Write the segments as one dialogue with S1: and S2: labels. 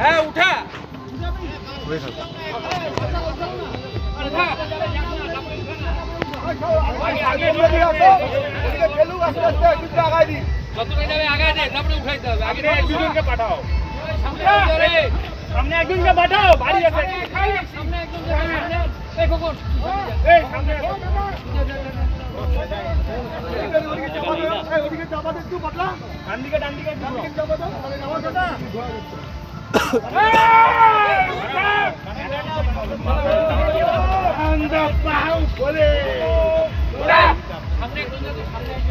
S1: হ্যাঁ উঠা যতটাই যাবে আগায় দে, তারপরে উঠাইতে হবে। আগে একজনকে পাঠাও, সামনে একজনকে পাঠাও, বাড়ি আছে সামনে একজনকে, সামনে এই খোকন, এই সামনে ওদিকে চাপা দে, তুই পাঠা ডান দিকে চাপা দাও, তাহলে নামাজ না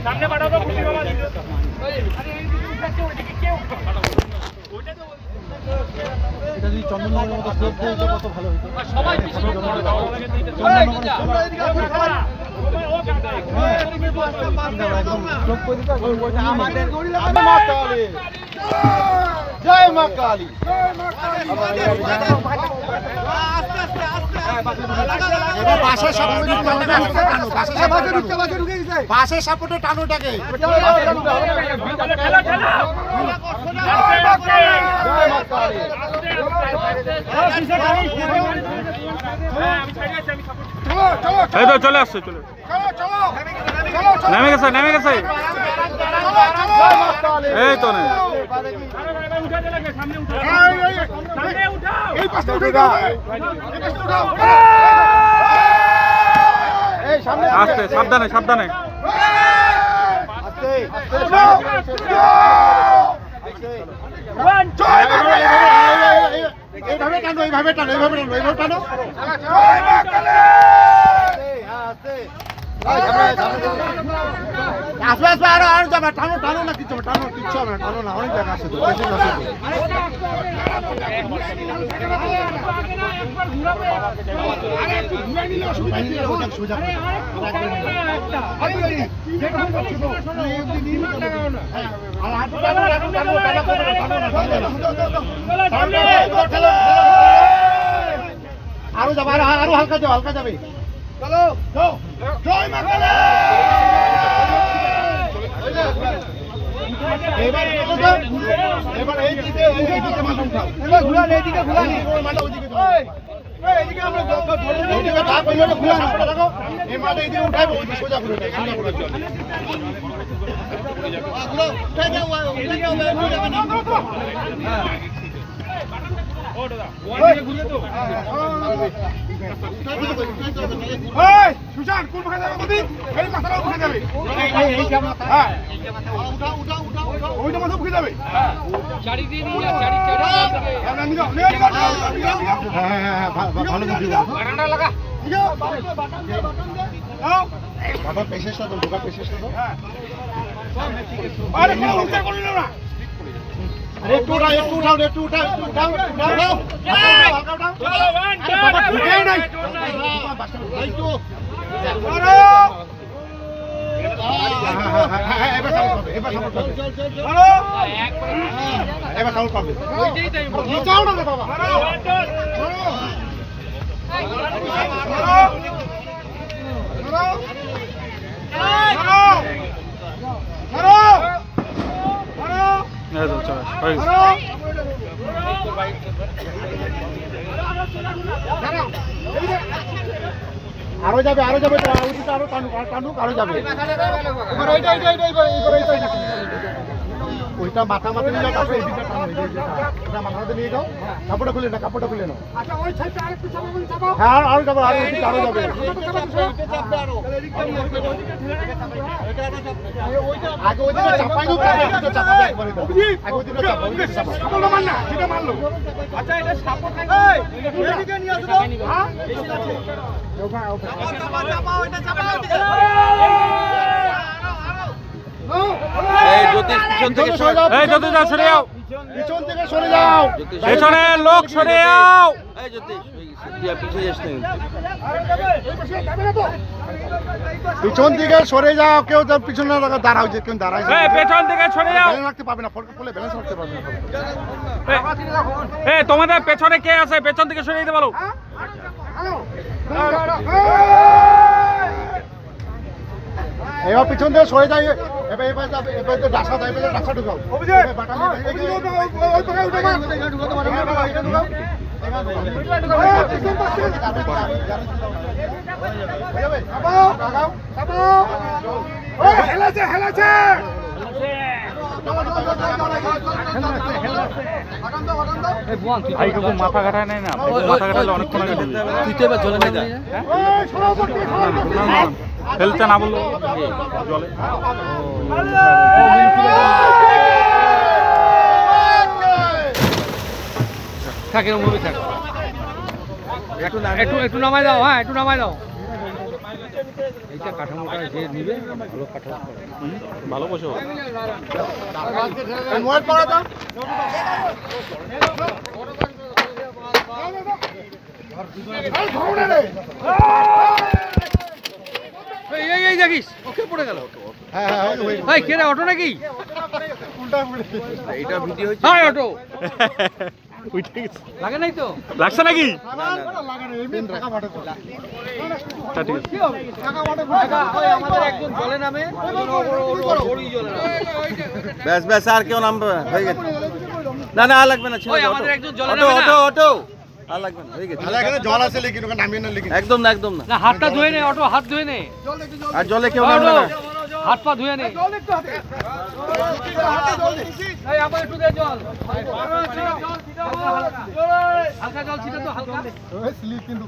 S1: সামনে পাঠাও তো খুশি বাবা।
S2: এটা যদি চন্দননগরের মতো স্লোপ দিত কত ভালো হতো।
S1: সবাই পিছনে
S2: জয় মা কালী। বাসের সাপোর্টে টানোটাকে
S3: এই তো চলে আসছে, চলে নেমে গেছে, নেমে গেছে, এই তো নেই আস্তে, সাবধানে সাবধানে।
S2: এইভাবে টানো, এইভাবে টানো, এইভাবে টানো, এইভাবে টানো। আসবে আসবে, আরো আরো যাবে, টানো টানো না, কিচ্ছু টানো, কিচ্ছু হবে না, টানো না, অনেক জায়গা আছে তো, পেশেন্ট আছে তো। আরো যাবে, আরো হালকা যাবে, হালকা যাবে। চলো জয় মা কালী। এবার এবার এইদিকে মাথা উঠাও, এবার ঘুরান, এইদিকে ঘুরান, মাথা ওইদিকে দাও, এইদিকে আমরা এইদিকে ধাপ এইভাবে ঘুরান, আপনারা দেখো এই মাথা এইদিকে উঠাইবো, ওইদিকে সোজা ঘুরে যায়, সোজা ঘুরে চল ঘুরো, উঠাই দাও, উঠাই দাও, ঘুরে যাবে না। ও দাদা ওইদিকে ঘুরে তো। এই সুশান কোন পক্ষে যাবে তুমি? এই মাথাটা উঠে যাবে, এই মাথা, হ্যাঁ উঠা উঠা উঠা উঠা, ওইটা মাথা উঠে যাবে, হ্যাঁ
S1: চারি দিয়ে নিয়ে চারি চারি
S2: হ্যাঁ হ্যাঁ ভালো বুদ্ধি,
S1: বারান্দা লাগা
S2: বাবা পেশেন্টটা তো, ঢোকা পেশেন্টটা তো,
S1: আরে কোনো উঠা করলো না।
S2: একটু উঠাও, একটু উঠাও, একটু উঠাও, একটু উঠাও, উঠাও, হালকা উঠাও,
S1: চলো ওয়ান
S2: বাবা ঢুকেই নাই, একটু এবার সাউন্ড পাবে, এবার সাউন্ড পাবে, এবার সাউন্ড পাবে,
S1: ওইটাই তাই বলছি।
S2: নিচাও না বাবা,
S3: এই তো চলে আসছে, হয়ে গেছে।
S2: আরো যাবে, আরো যাবে, আরো টানুক, টানুক, আরো যাবে। এবার এইটা এইটা এইটা এইটা ওইটা মাথা মাথা নিয়ে যাও, তারপরে এইদিকে টানো, ওটা মাথা মাথা নিয়ে যাও, কাপড়টা খুলে নাও, কাপড়টা খুলে নাও, হ্যাঁ আরো যাবে, আরো এদিকে আরো যাবে, আগে ওইদিকে চাপাই দাও, এদিকে চাপাবে একবারে, আগে ওইদিকে চাপাও, ওইদিকে চাপাও, কাপড়টা মার না, সেটা মারলো।
S1: আচ্ছা এটা সাপোর্ট নাই,
S2: এইদিকে নিয়ে আসো তো, হ্যাঁ
S4: এই জ্যোতিষ পিছন থেকে
S3: এই জ্যোতিষ যাও, সরে যাও,
S2: পিছন থেকে সরে যাও,
S3: পেছনে লোক সরে যাও।
S4: এই জ্যোতিষ হয়ে গেছে, তুই আর পিছিয়ে যাস না।
S2: পিছন থেকে সরে যাও, কেউ তো পিছনে দাঁড়াও, যে কেউ দাঁড়ায়,
S3: এই পেছন থেকে সরে যাও।
S2: ব্যালেন্স রাখতে পারবে না, ফটকে বলে ব্যালেন্স রাখতে পারবে না।
S3: এই তোমাদের পেছনে কে আছে? পেছন থেকে সরে যেতে বলো।
S2: এবার পিছন থেকে সরে যাই, এবার এবার যাবে এবার তো ডাসা দেবে ডাসা ঢুকাও বাটা নিয়ে ওই পাকায় উঠে মা ঢুকাতে পারে না এটা ঢুকাও
S3: ভাই কিন্তু মাথা কাটায় নাই না মাথা কাটালে অনেকক্ষণ আগে দিবি
S4: তুই তো এবার জলে নেই
S3: ফেলতে না বললো জলে
S1: থাকে মুভি থাকে একটু নামাই দাও, হ্যাঁ একটু নামাই দাও। এইটা কাঠামোটা যে নিবে ভালো কাঠামো
S3: ভালো বসে
S2: মোবাইল পড়া দাও
S1: এই দেখিস ওকে পড়ে গেল।
S2: হ্যাঁ হ্যাঁ ওই
S1: ভাই কে রে, অটো নাকি?
S2: উল্টা পড়ে
S4: এইটা ভিডিও হচ্ছে
S1: হ্যাঁ অটো
S3: উঠে গেছে
S1: লাগে নাই তো?
S3: লাগছে নাকি
S2: লাগানো এমনি টাকা মাঠে চলে
S3: তা ঠিক আছে
S2: টাকা মাঠে
S1: ওই আমাদের একজন জলে নামে,
S4: ব্যাস ব্যাস আর কেউ নামবে না, হয়ে গেছে না না আর লাগবে না ছেড়ে
S1: ওই
S4: দাও,
S1: আমাদের
S4: অটো।
S1: একজন জলে
S4: অটো
S1: নামে না?
S4: অটো অটো আর লাগবে না, হয়ে গেছে
S2: এখানে জল আছে লিখি ওখানে নামিয়ে না লিখি
S4: একদম না একদম না
S1: না হাতটা ধুয়ে নে, অটো হাত ধুয়ে নে,
S4: আর জলে কেউ
S1: অটো
S4: নামবে না
S1: হাত পা ধুয়ে নে। এই আবার একটু দে জল, হালকা জল ছিটা তো হালকা।
S2: স্লিপ কিন্তু